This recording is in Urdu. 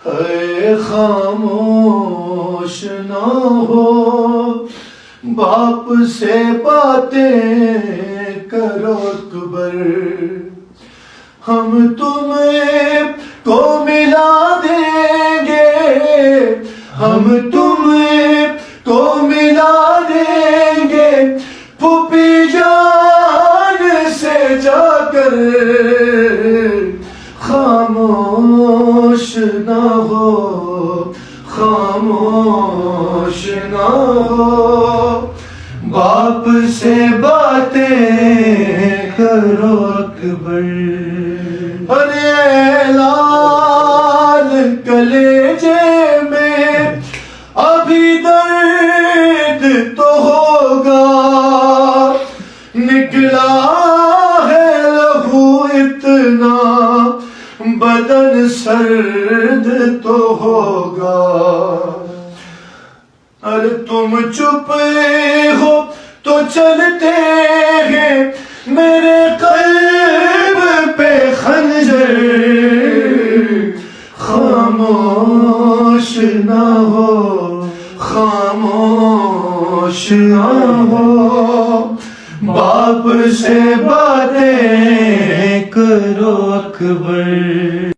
اے خاموش نہ ہو، باپ سے باتیں کرو اکبر، ہم تمہیں کو ملا دیں گے، ہم تمہیں کو ملا دیں گے پھوپھی جان سے جا کر، خاموش نہ ہو، خاموش نہ ہو، باپ سے باتیں کرو اکبر۔ ارے لال کلیجے میں ابھی درد تو ہوگا، نکلا ہے لہو اتنا بدن سرد تو ہوگا، ارے تم چپ ہو تو چلتے ہیں میرے قلب پہ خنجر، خاموش نہ ہو، خاموش نہ ہو، باپ سے باتیں کرو اکبر۔